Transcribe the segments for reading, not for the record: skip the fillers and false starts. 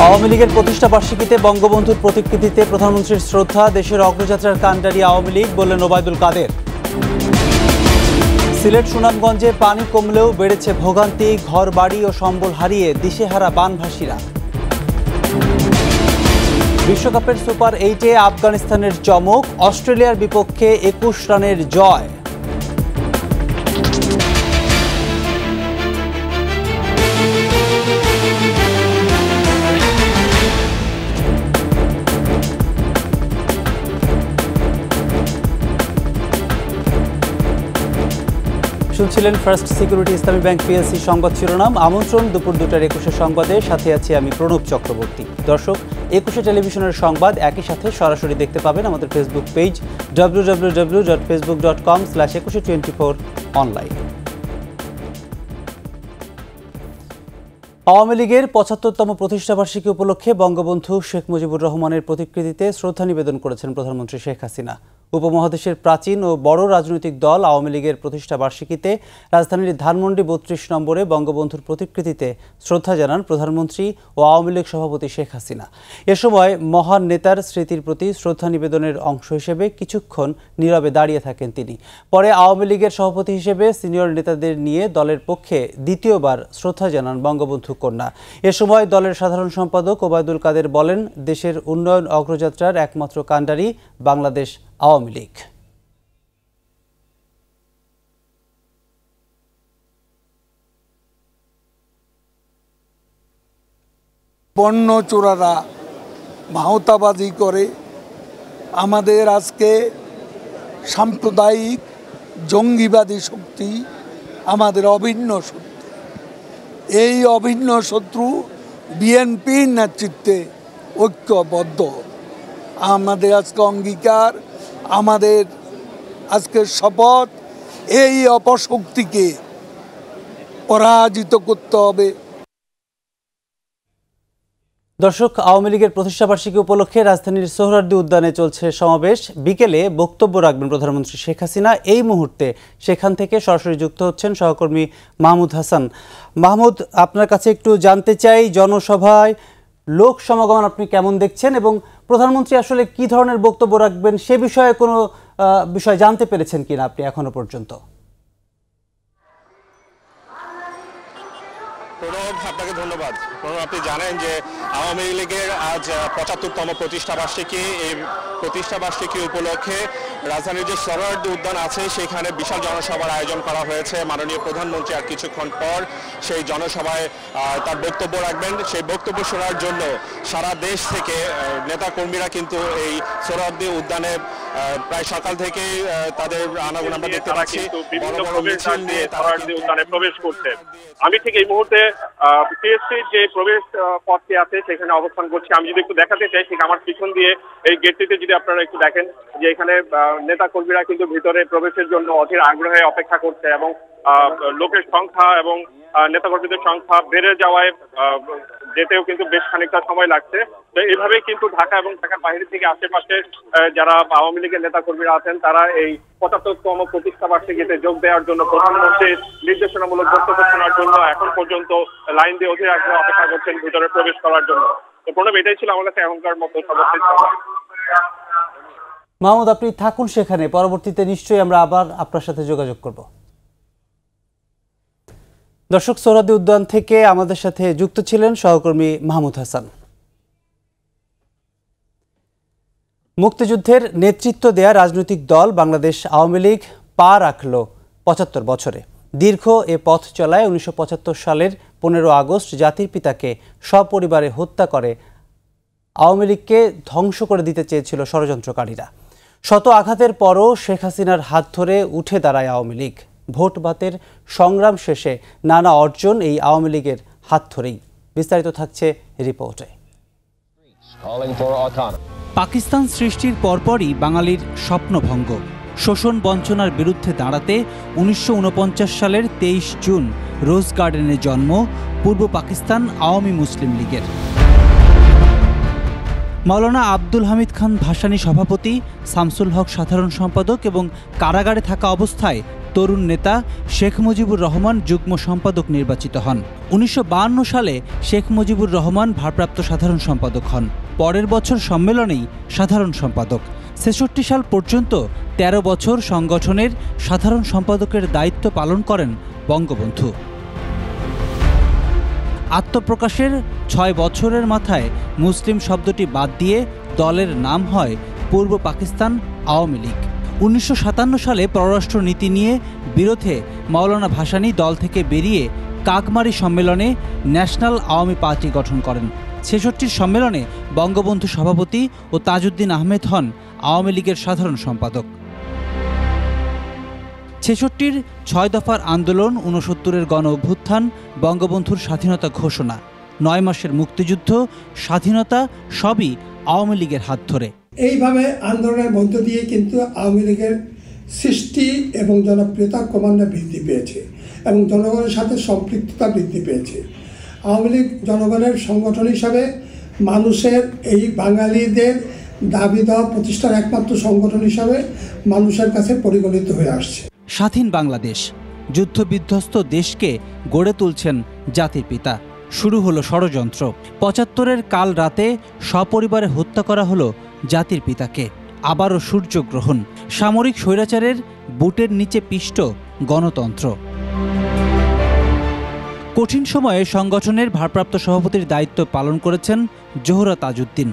আওয়ামী লীগের প্রতিষ্ঠা বার্ষিকীতে বঙ্গবন্ধুর প্রতিকৃতিতে প্রধানমন্ত্রীর শ্রদ্ধা। দেশের অগ্রযাত্রার কাণ্ডারি আওয়ামী লীগ, বললেন ওবায়দুল কাদের। সিলেট সুনামগঞ্জে পানি কমলেও বেড়েছে ভোগান্তি, ঘর বাড়ি ও সম্বল হারিয়ে দিশেহারা বানভাসীরা। বিশ্বকাপের সুপার 8-এ আফগানিস্তানের চমক, অস্ট্রেলিয়ার বিপক্ষে 21 রানের জয়। শুনছিলেন ফার্স্ট সিকিউরিটি ইসলামী ব্যাংক পিএলসি সংবাদ শিরোনাম। আমন্ত্রণ দুপুর 2টার 21 সংবাদে, সাথে আছি আমি প্রণব চক্রবর্তী। দর্শক, 21 টেলিভিশনের সংবাদ একই সাথে সরাসরি দেখতে পাবেন আমাদের Facebook page www.facebook.com/2124 online. Awami লীগের 75তম প্রতিষ্ঠাবার্ষিকী উপলক্ষে বঙ্গবন্ধু শেখ মুজিবুর রহমানের প্রতিকৃতিতে শ্রদ্ধা নিবেদন করেছেন প্রধানমন্ত্রী শেখ হাসিনা। উপমহাদেশের প্রাচীন ও বড় রাজনৈতিক দল আওয়ামী লীগের প্রতিষ্ঠা বার্ষিকীতে রাজধানীর ধানমন্ডি 32 নম্বরে বঙ্গবন্ধুর প্রতিকৃতিতে শ্রদ্ধা জানান প্রধানমন্ত্রী ও আওয়ামী লীগ সভাপতি শেখ হাসিনা। এ সময় মহান নেতার স্মৃতির প্রতি শ্রদ্ধা নিবেদনের অংশ হিসেবে কিছুক্ষণ নীরবে দাঁড়িয়ে থাকেন তিনি। পরে আওয়ামী লীগের সভাপতি হিসেবে সিনিয়র নেতাদের নিয়ে দলের পক্ষে দ্বিতীয়বার শ্রদ্ধা জানান বঙ্গবন্ধু কন্যা। এ সময় দলের সাধারণ সম্পাদক ওবায়দুল কাদের বলেন, দেশের উন্নয়ন অগ্রযাত্রার একমাত্র কাণ্ডারি বাংলাদেশ আওয়ামী লীগ। পণ্য চোরারা ভাওতাবাজি করে আমাদের আজকে সাম্প্রদায়িক জঙ্গিবাদী শক্তি আমাদের অভিন্ন শত্রু। এই অভিন্ন শত্রু বিএনপির নেতৃত্বে ঐক্যবদ্ধ। আমাদের আজকে অঙ্গীকার, আমাদের আজকের শপথ, এই অপশক্তিকে পরাজিত করতে হবে। দর্শক, আওয়ামী লীগের প্রতিষ্ঠাবার্ষিকী উপলক্ষে রাজধানীর সোহরাওয়ার্দী উদ্যানে চলছে সমাবেশ। বিকেলে বক্তব্য রাখবেন প্রধানমন্ত্রী শেখ হাসিনা। এই মুহূর্তে সেখান থেকে সরাসরি যুক্ত হচ্ছেন সহকর্মী মাহমুদ হাসান। মাহমুদ, আপনার কাছে একটু জানতে চাই, জনসভায় লোক সমাগম আপনি কেমন দেখছেন এবং প্রধানমন্ত্রী আসলে কি ধরনের বক্তব্য রাখবেন সে বিষয়ে কোনো বিষয় জানতে পেরেছেন কিনা আপনি এখনো পর্যন্ত? আপনাকে ধন্যবাদ। আপনি জানেন যে আওয়ামী লীগের আজ 75তম প্রতিষ্ঠাবার্ষিকী। এই প্রতিষ্ঠাবার্ষিকী উপলক্ষে রাজধানীর যে সোহরাওয়ার্দী উদ্যান আছে সেখানে বিশাল জনসভার আয়োজন করা হয়েছে। মাননীয় প্রধানমন্ত্রী আর কিছুক্ষণ পর সেই জনসভায় তার বক্তব্য রাখবেন। সেই বক্তব্য শোনার জন্য সারা দেশ থেকে নেতাকর্মীরা কিন্তু এই সোহরাওয়ার্দী উদ্যানে প্রায় সকাল থেকেই তাদের আনাগোনা আমরা দেখতে পাচ্ছি। উদ্যানে প্রবেশ করছে। আমি ঠিক এই মুহূর্তে পিএসসির যে প্রবেশ পথটি আছে সেখানে অবস্থান করছি। আমি যদি একটু দেখাতে চাই, ঠিক আমার পিছন দিয়ে এই গেটটিতে যদি আপনারা একটু দেখেন যে এখানে নেতা কর্মীরা কিন্তু ভিতরে প্রবেশের জন্য অধীর আগ্রহে অপেক্ষা করছে এবং লোকের সংখ্যা এবং নেতাকর্মীদের সংখ্যা বেড়ে যাওয়ায় যেতেও কিন্তু বেশ খানিকটা সময় লাগছে। তো এইভাবেই কিন্তু ঢাকা এবং ঢাকার বাইরে থেকে আশেপাশে যারা আওয়ামী লীগের নেতা কর্মীরা আছেন তারা এই 75তম প্রতিষ্ঠা বার্ষিকীতে যোগ দেওয়ার জন্য, প্রধানমন্ত্রীর নির্দেশনামূলক বক্তব্য শোনার জন্য এখন পর্যন্ত লাইন দিয়ে অধীর আগ্রহে অপেক্ষা করছেন ভিতরে প্রবেশ করার জন্য। তো প্রণব, এটাই ছিল আমার কাছে এখনকার মতো সর্বশেষ। মাহমুদ, আপনি থাকুন সেখানে, পরবর্তীতে নিশ্চয়ই আমরা আবার আপনার সাথে যোগাযোগ করব। দর্শক, সোহরাওয়ার্দী উদ্যান থেকে আমাদের সাথে যুক্ত ছিলেন সহকর্মী মাহমুদ হাসান। মুক্তিযুদ্ধের নেতৃত্ব দেয়া রাজনৈতিক দল বাংলাদেশ আওয়ামী লীগ পা রাখল 75 বছরে। দীর্ঘ এ পথ চলায় 1975 সালের 15 আগস্ট জাতির পিতাকে সপরিবারে হত্যা করে আওয়ামী লীগকে ধ্বংস করে দিতে চেয়েছিল ষড়যন্ত্রকারীরা। শত আঘাতের পরও শেখ হাসিনার হাত ধরে উঠে দাঁড়ায় আওয়ামী লীগ। ভোট বাতের সংগ্রাম শেষে নানা অর্জন এই আওয়ামী লীগের হাত ধরেই। বিস্তারিত থাকছে রিপোর্টে। পাকিস্তান সৃষ্টির পরপরই বাঙালির স্বপ্নভঙ্গ। শোষণ বঞ্চনার বিরুদ্ধে দাঁড়াতে 1949 সালের 23 জুন রোজ গার্ডেনে জন্ম পূর্ব পাকিস্তান আওয়ামী মুসলিম লীগের। মাওলানা আব্দুল হামিদ খান ভাসানী সভাপতি, শামসুল হক সাধারণ সম্পাদক এবং কারাগারে থাকা অবস্থায় তরুণ নেতা শেখ মুজিবুর রহমান যুগ্ম সম্পাদক নির্বাচিত হন। 1952 সালে শেখ মুজিবুর রহমান ভারপ্রাপ্ত সাধারণ সম্পাদক হন। পরের বছর সম্মেলনেই সাধারণ সম্পাদক। ৬৬ সাল পর্যন্ত ১৩ বছর সংগঠনের সাধারণ সম্পাদকের দায়িত্ব পালন করেন বঙ্গবন্ধু। আত্মপ্রকাশের ৬ বছরের মাথায় মুসলিম শব্দটি বাদ দিয়ে দলের নাম হয় পূর্ব পাকিস্তান আওয়ামী লীগ। 19৫৭ সালে পররাষ্ট্র নীতি নিয়ে বিরোধে মাওলানা ভাসানী দল থেকে বেরিয়ে কাকমারি সম্মেলনে ন্যাশনাল আওয়ামী পার্টি গঠন করেন। ৬৬ সম্মেলনে বঙ্গবন্ধু সভাপতি ও তাজউদ্দিন আহমেদ হন আওয়ামী লীগের সাধারণ সম্পাদক। ৬৬-র ৬ দফার আন্দোলন, ৬৯-এর গণ অভ্যুত্থান, বঙ্গবন্ধুর স্বাধীনতা ঘোষণা, ৯ মাসের মুক্তিযুদ্ধ, স্বাধীনতা সবই আওয়ামী লীগের হাত ধরে। এইভাবে আন্দোলনের মধ্য দিয়ে কিন্তু আওয়ামী লীগের সৃষ্টি এবং জনপ্রিয়তা ক্রমান্বয়ে বৃদ্ধি পেয়েছে এবং জনগণের সাথে সম্পৃক্ততা বৃদ্ধি পেয়েছে। আওয়ামী লীগ জনগণের সংগঠন হিসাবে মানুষের এই বাঙালিদের দাবি দেওয়া প্রতিষ্ঠার একমাত্র সংগঠন হিসাবে মানুষের কাছে পরিগণিত হয়ে আসছে। স্বাধীন বাংলাদেশ, যুদ্ধবিধ্বস্ত দেশকে গড়ে তুলছেন জাতির পিতা। শুরু হলো ষড়যন্ত্র। ৭৫-এর কাল রাতে সপরিবারে হত্যা করা হলো জাতির পিতাকে। আবারও সূর্যগ্রহণ, সামরিক স্বৈরাচারের বুটের নিচে পিষ্ট গণতন্ত্র। কঠিন সময়ে সংগঠনের ভারপ্রাপ্ত সভাপতির দায়িত্ব পালন করেছেন জোহরা তাজউদ্দিন।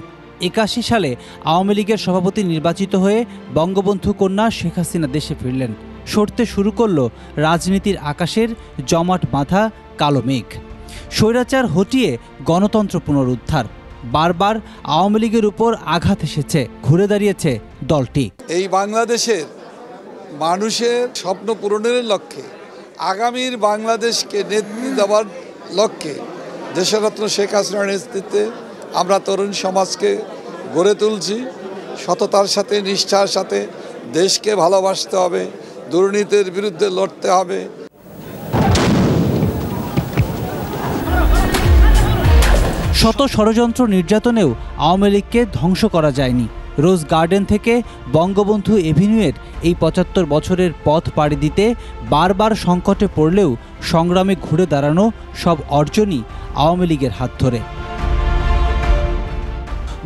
৮১ সালে আওয়ামী লীগের সভাপতি নির্বাচিত হয়ে বঙ্গবন্ধু কন্যা শেখ হাসিনা দেশে ফিরলেন। সরতে শুরু করল রাজনীতির আকাশের জমাট বাঁধা কালো মেঘ। স্বৈরাচার হটিয়ে গণতন্ত্র পুনরুদ্ধার। বারবার আওয়ামী লীগের উপর আঘাত এসেছে, ঘুরে দাঁড়িয়েছে দলটি। এই বাংলাদেশের মানুষের স্বপ্ন পূরণের লক্ষ্যে, আগামীর বাংলাদেশকে নেতৃত্ব দেওয়ার লক্ষ্যে দেশরত্ন শেখ হাসিনার নেতৃত্বে আমরা তরুণ সমাজকে গড়ে তুলছি। সততার সাথে, নিষ্ঠার সাথে দেশকে ভালোবাসতে হবে, দুর্নীতির বিরুদ্ধে লড়তে হবে। শত ষড়যন্ত্র নির্যাতনেও আওয়ামী লীগকে ধ্বংস করা যায়নি। রোজ গার্ডেন থেকে বঙ্গবন্ধু এভিনিউয়ের এই ৭৫ বছরের পথ পাড়ি দিতে বারবার সংকটে পড়লেও সংগ্রামে ঘুরে দাঁড়ানো সব অর্জনই আওয়ামী লীগের হাত ধরে।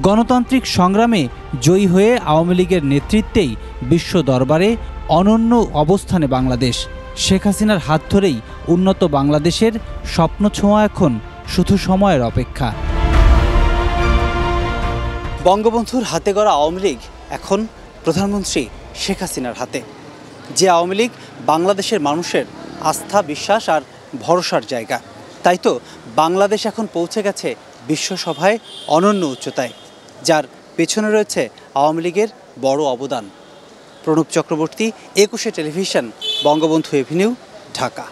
গণতান্ত্রিক সংগ্রামে জয়ী হয়ে আওয়ামী লীগের নেতৃত্বেই বিশ্ব দরবারে অনন্য অবস্থানে বাংলাদেশ। শেখ হাসিনার হাত ধরেই উন্নত বাংলাদেশের স্বপ্ন ছোঁয়া এখন শুধু সময়ের অপেক্ষা। বঙ্গবন্ধুর হাতে গড়া আওয়ামী লীগ এখন প্রধানমন্ত্রী শেখ হাসিনার হাতে। যে আওয়ামী লীগ বাংলাদেশের মানুষের আস্থা, বিশ্বাস আর ভরসার জায়গা। তাই তো বাংলাদেশ এখন পৌঁছে গেছে বিশ্বসভায় অনন্য উচ্চতায়, যার পেছনে রয়েছে আওয়ামী লীগের বড় অবদান। প্রণব চক্রবর্তী, ২১শে টেলিভিশন, বঙ্গবন্ধু এভিনিউ, ঢাকা।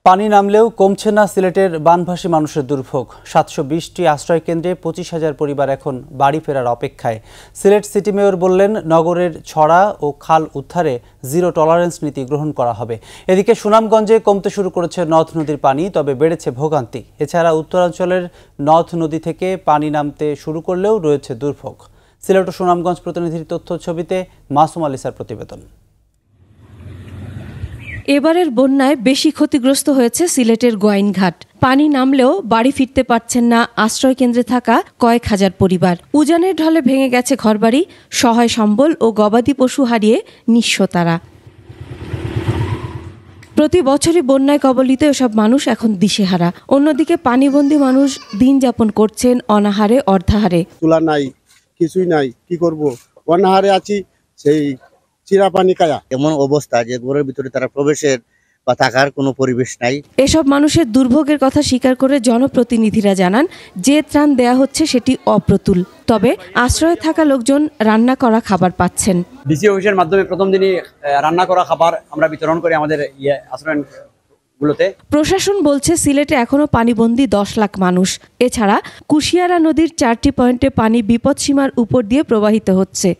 পানি নামলেও কমছে না সিলেটের বানভাসী মানুষের দুর্ভোগ। ৭২০টি আশ্রয়কেন্দ্রে ২৫,০০০ পরিবার এখন বাড়ি ফেরার অপেক্ষায়। সিলেট সিটি মেয়র বললেন, নগরের ছড়া ও খাল উদ্ধারে জিরো টলারেন্স নীতি গ্রহণ করা হবে। এদিকে সুনামগঞ্জে কমতে শুরু করেছে নদ নদীর পানি, তবে বেড়েছে ভোগান্তি। এছাড়া উত্তরাঞ্চলের নদ নদী থেকে পানি নামতে শুরু করলেও রয়েছে দুর্ভোগ। সিলেট ও সুনামগঞ্জ প্রতিনিধির তথ্য ছবিতে মাসুম আলিসার প্রতিবেদন। এবারের বন্যায় বেশি ক্ষতিগ্রস্ত হয়েছে সিলেটের গোয়াইনঘাট। পানি নামলেও বাড়ি ফিরতে পারছেন না আশ্রয় কেন্দ্রে থাকা কয়েক হাজার পরিবার। উজানের ঢলে ভেঙে গেছে ঘরবাড়ি, সহায় সম্বল ও গবাদি পশু হারিয়ে নিঃস্ব তারা। প্রতি বছরই বন্যায় কবলিত এসব মানুষ এখন দিশেহারা। অন্যদিকে পানিবন্দী মানুষ দিন যাপন করছেন অনাহারে, অর্ধাহারে। তুলা নাই, কিছুই নাই, কি করব? অনাহারে আছি, সেই চিরা পানি খায়া। এমন অবস্থা যে ঘরের ভিতরে তারা প্রবেশের বা থাকার কোনো পরিবেশ নাই। এসব মানুষের দুর্ভোগের কথা স্বীকার করে জনপ্রতিনিধিরা জানান, যে ত্রাণ দেয়া হচ্ছে সেটি অপ্রতুল। তবে আশ্রয়ে থাকা লোকজন রান্না করা খাবার পাচ্ছেন। ডিসি অফিসের মাধ্যমে প্রথম দিনই রান্না করা খাবার আমরা বিতরণ করি আমাদের আশ্রয়গুলোতে। প্রশাসন বলছে সিলেটে এখনো পানিবন্দী ১০ লাখ মানুষ। এছাড়া কুশিয়ারা নদীর 4টি পয়েন্টে পানি বিপদসীমার উপর দিয়ে প্রবাহিত হচ্ছে।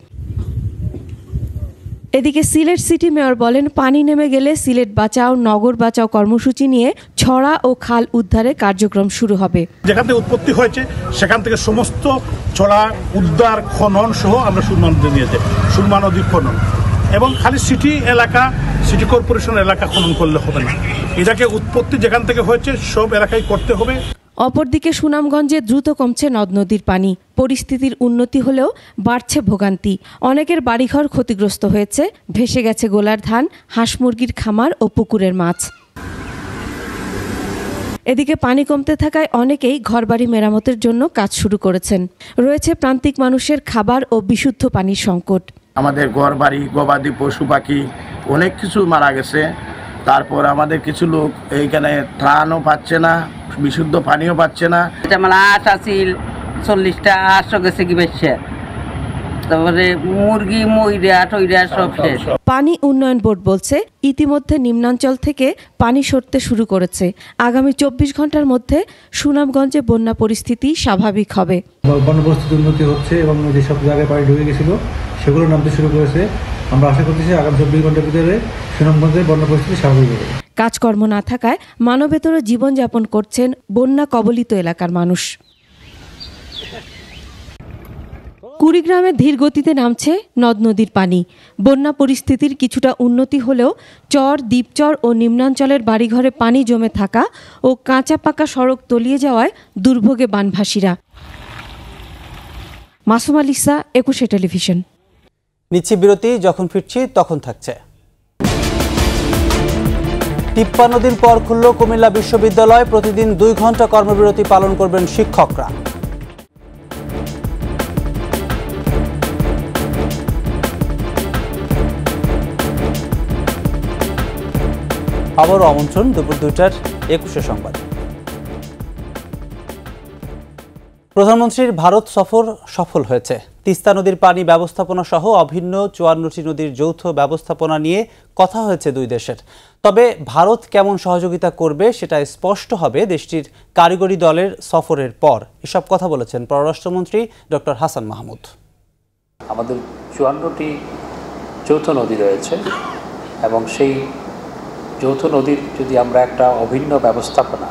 এদিকে সিলেট সিটি মেয়র বলেন, পানি নেমে গেলে সিলেট বাঁচাও, নগর বাঁচাও কর্মসূচি নিয়ে ছড়া ও খাল উদ্ধারে কার্যক্রম শুরু হবে। যেখান থেকে উৎপত্তি হয়েছে সেখান থেকে সমস্ত ছড়া উদ্ধার, খনন সহ আমরা সুরমা নদী নিয়ে যাই। সুরমা নদীর খনন এবং খালি সিটি এলাকা, সিটি কর্পোরেশন এলাকা খনন করলে হবে না, এটাকে উৎপত্তি যেখান থেকে হয়েছে সব এলাকায় করতে হবে। অপরদিকে সুনামগঞ্জে দ্রুত কমছে নদ নদীর পানি, পরিস্থিতির উন্নতি হলেও বাড়ছে ভোগান্তি। অনেকের বাড়িঘর ক্ষতিগ্রস্ত হয়েছে, ভেসে গেছে গোলার ধান, হাঁস মুরগির খামার ও পুকুরের মাছ। এদিকে পানি কমতে থাকায় অনেকেই ঘরবাড়ি মেরামতের জন্য কাজ শুরু করেছেন। রয়েছে প্রান্তিক মানুষের খাবার ও বিশুদ্ধ পানির সংকট। আমাদের ঘরবাড়ি, গবাদি পশু পাখি অনেক কিছু মারা গেছে। তারপর আমাদের কিছু লোক এইখানে ত্রাণও পাচ্ছে না, বিশুদ্ধ পানিও পাচ্ছে না। আমার আট আছিল 40টা, 800 গেছে কি বেশি। তারপরে মুরগি মইরা টইরা সব শেষ। পানি উন্নয়ন বোর্ড বলছে ইতিমধ্যে নিম্নাঞ্চল থেকে পানি সরতে শুরু করেছে। আগামী 24 ঘন্টার মধ্যে সুনামগঞ্জে বন্যা পরিস্থিতি স্বাভাবিক হবে। বন্যা পরিস্থিতি উন্নতি হচ্ছে এবং যেসব জায়গায় পানি ঢুকে গেছিল সেগুলো নামতে শুরু করেছে। আমরা আশা করতেছি আগামী 24 ঘন্টার ভিতরে সুনামগঞ্জের বন্যা পরিস্থিতি স্বাভাবিক হবে। কাজকর্ম না থাকায় মানবেতর জীবনযাপন করছেন বন্যা কবলিত এলাকার মানুষ। কুড়িগ্রামে ধীর গতিতে নামছে নদ নদীর পানি। বন্যা পরিস্থিতির কিছুটা উন্নতি হলেও চর, দ্বীপচর ও নিম্নাঞ্চলের বাড়িঘরে পানি জমে থাকা ও কাঁচা পাকা সড়ক তলিয়ে যাওয়ায় দুর্ভোগে বানভাসীরা। মাসুম আলিসা, 21 টেলিভিশন। নিচ্ছি বিরতি, যখন ফিরছি তখন থাকছে। 53 দিন পর খুলল কুমিল্লা বিশ্ববিদ্যালয়। প্রতিদিন 2 ঘন্টা কর্মবিরতি পালন করবেন শিক্ষকরা। আবারও আমন্ত্রণ দুপুর 2টার 21 সংবাদ। প্রধানমন্ত্রীর ভারত সফর সফল হয়েছে। তিস্তা নদীর পানি ব্যবস্থাপনা সহ অভিন্ন 54টি নদীর যৌথ ব্যবস্থাপনা নিয়ে কথা হয়েছে দুই দেশের। তবে ভারত কেমন সহযোগিতা করবে সেটা স্পষ্ট হবে দেশটির কারিগরি দলের সফরের পর। এসব কথা বলেছেন পররাষ্ট্রমন্ত্রী ডক্টর হাসান মাহমুদ। আমাদের 54টি যৌথ নদী রয়েছে এবং সেই যৌথ নদীর যদি আমরা একটা অভিন্ন ব্যবস্থাপনা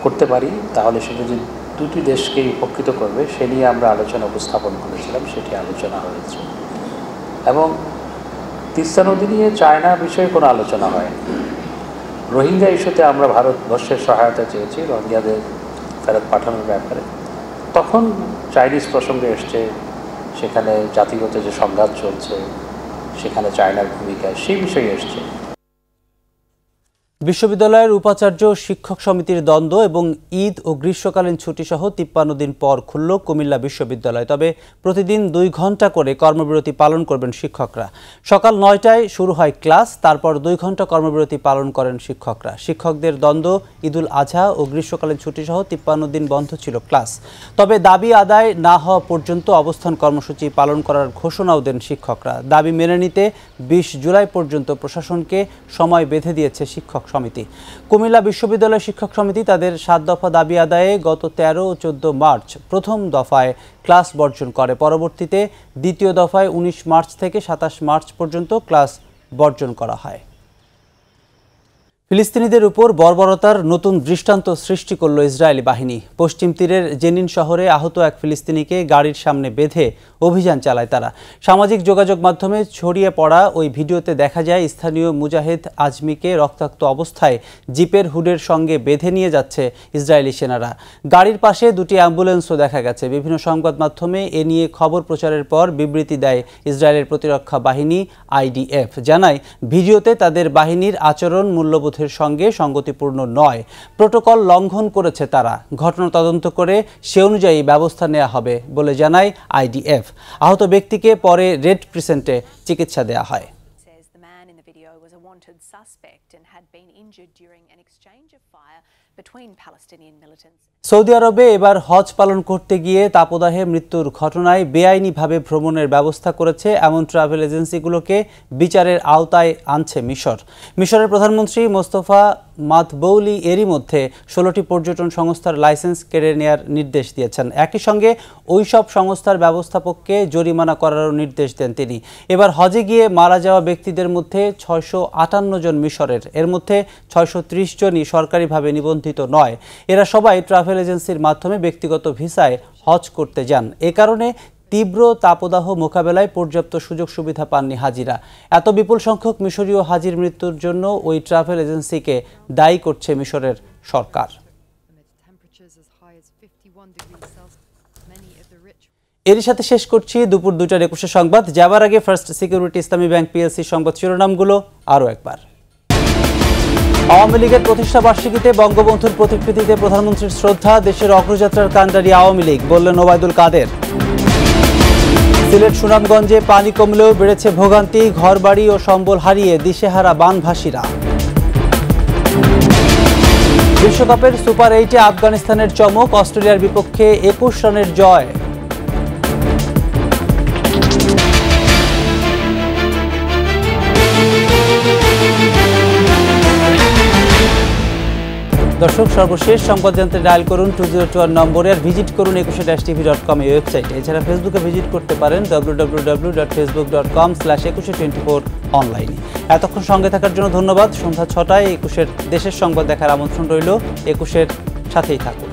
করতে পারি তাহলে সেটা যদি দুটি দেশকে উপকৃত করবে সে নিয়ে আমরা আলোচনা উপস্থাপন করেছিলাম, সেটি আলোচনা হয়েছে। এবং তিস্তা নদী নিয়ে চায়না বিষয়ে কোনো আলোচনা হয়নি। রোহিঙ্গা ইস্যুতে আমরা ভারতবর্ষের সহায়তা চেয়েছি রোহিঙ্গাদের ফেরত পাঠানোর ব্যাপারে। তখন চাইনিজ প্রসঙ্গে এসছে, সেখানে জাতিগত যে সংঘাত চলছে সেখানে চায়নার ভূমিকা সেই বিষয়ে এসছে। বিশ্ববিদ্যালয়ের উপাচার্য শিক্ষক সমিতির দ্বন্দ্ব এবং ঈদ ও গ্রীষ্মকালীন ছুটি সহ 53 দিন পর খুলল কুমিল্লা বিশ্ববিদ্যালয়। তবে প্রতিদিন 2 ঘন্টা করে কর্মবিরতি পালন করবেন শিক্ষকরা। সকাল 9টায় শুরু হয় ক্লাস, তারপর 2 ঘন্টা কর্মবিরতি পালন করেন শিক্ষকরা। শিক্ষকদের দ্বন্দ্ব, ঈদুল আজহা ও গ্রীষ্মকালীন ছুটি সহ 53 দিন বন্ধ ছিল ক্লাস। তবে দাবি আদায় না হওয়া পর্যন্ত অবস্থান কর্মসূচি পালন করার ঘোষণাও দেন শিক্ষকরা। দাবি মেনে নিতে 20 জুলাই পর্যন্ত প্রশাসনকে সময় বেঁধে দিয়েছে শিক্ষক সমিতি। কুমিল্লা বিশ্ববিদ্যালয় শিক্ষক সমিতি তাদের 7 দফা দাবি আদায়ে গত 13 ও 14 মার্চ প্রথম দফায় ক্লাস বর্জন করে। পরবর্তীতে দ্বিতীয় দফায় 19 মার্চ থেকে 27 মার্চ পর্যন্ত ক্লাস বর্জন করা হয়। ফিলিস্তিনিদের উপর বর্বরতার নতুন দৃষ্টান্ত সৃষ্টি করল ইসরায়েলি বাহিনী। পশ্চিম তীরের জেনিন শহরে আহত এক ফিলিস্তিনিকে গাড়ির সামনে বেঁধে অভিযান চালায় তারা। সামাজিক যোগাযোগ মাধ্যমে ছড়িয়ে পড়া ওই ভিডিওতে দেখা যায় স্থানীয় মুজাহিদ আজমিকে রক্তাক্ত অবস্থায় জিপের হুডের সঙ্গে বেঁধে নিয়ে যাচ্ছে ইসরায়েলি সেনারা। গাড়ির পাশে 2টি অ্যাম্বুলেন্সও দেখা গেছে। বিভিন্ন সংবাদ মাধ্যমে এ নিয়ে খবর প্রচারের পর বিবৃতি দেয় ইসরায়েলের প্রতিরক্ষা বাহিনী IDF। জানায় ভিডিওতে তাদের বাহিনীর আচরণ মূল্যবোধ সঙ্গে সঙ্গতিপূর্ণ নয়, প্রোটোকল লঙ্ঘন করেছে তারা। ঘটনা তদন্ত করে সে অনুযায়ী ব্যবস্থা নেওয়া হবে বলে জানায় IDF। আহত ব্যক্তিকে পরে রেড ক্রিসেন্টে চিকিৎসা দেওয়া হয়। সৌদি আরবে এবার হজ পালন করতে গিয়ে তাপদাহে মৃত্যুর ঘটনায় বেআইনিভাবে ভ্রমণের ব্যবস্থা করেছে এমন ট্রাভেল এজেন্সিগুলোকে বিচারের আওতায় আনছে মিশর। মিশরের প্রধানমন্ত্রী মোস্তফা মাতবৌলি এরই মধ্যে 16টি পর্যটন সংস্থার লাইসেন্স কেড়ে নেওয়ার নির্দেশ দিয়েছেন। একই সঙ্গে ওই সব সংস্থার ব্যবস্থাপককে জরিমানা করারও নির্দেশ দেন তিনি। এবার হজে গিয়ে মারা যাওয়া ব্যক্তিদের মধ্যে 658 জন মিশরের, এর মধ্যে 630 জনই সরকারিভাবে নিবন্ধিত নয়। এরা সবাই ট্রাভেল এজেন্সির মাধ্যমে ব্যক্তিগত ভিসায় হজ করতে যান। এ কারণে তীব্র তাপদাহ মোকাবেলায় পর্যাপ্ত সুযোগ সুবিধা পাননি হাজিরা। এত বিপুল সংখ্যক মিশরীয় হাজির মৃত্যুর জন্য ওই ট্রাভেল এজেন্সিকে দায়ী করছে মিশরের সরকার। এরই সাথে শেষ করছি দুপুর 2টার 21 সংবাদ। যাবার আগে ফার্স্ট সিকিউরিটি ইসলামী ব্যাংক পিএলসি সংবাদ শিরোনামগুলো আরও একবার। আওয়ামী লীগের প্রতিষ্ঠা বার্ষিকীতে বঙ্গবন্ধুর প্রতিকৃতিতে প্রধানমন্ত্রীর শ্রদ্ধা, দেশের অগ্রযাত্রার কাণ্ডারি আওয়ামী লীগ, বললেন ওবায়দুল কাদের। সিলেট সুনামগঞ্জে পানি কমলেও বেড়েছে ভোগান্তি, ঘরবাড়ি ও সম্বল হারিয়ে দিশেহারা বানভাসীরা। বিশ্বকাপের সুপার 8-এ আফগানিস্তানের চমক, অস্ট্রেলিয়ার বিপক্ষে 21 রানের জয়। দর্শক, সর্বশেষ সংবাদ জানতে ডায়াল করুন 2021 নম্বরে, আর ভিজিট করুন 21tv.com এই ওয়েবসাইটে। এছাড়া ফেসবুকে ভিজিট করতে পারেন www.facebook.com/2124 অনলাইনে। এতক্ষণ সঙ্গে থাকার জন্য ধন্যবাদ। সন্ধ্যা 6টায় 21-এর দেশের সংবাদ দেখার আমন্ত্রণ রইল। 21-এর সাথেই থাকুন।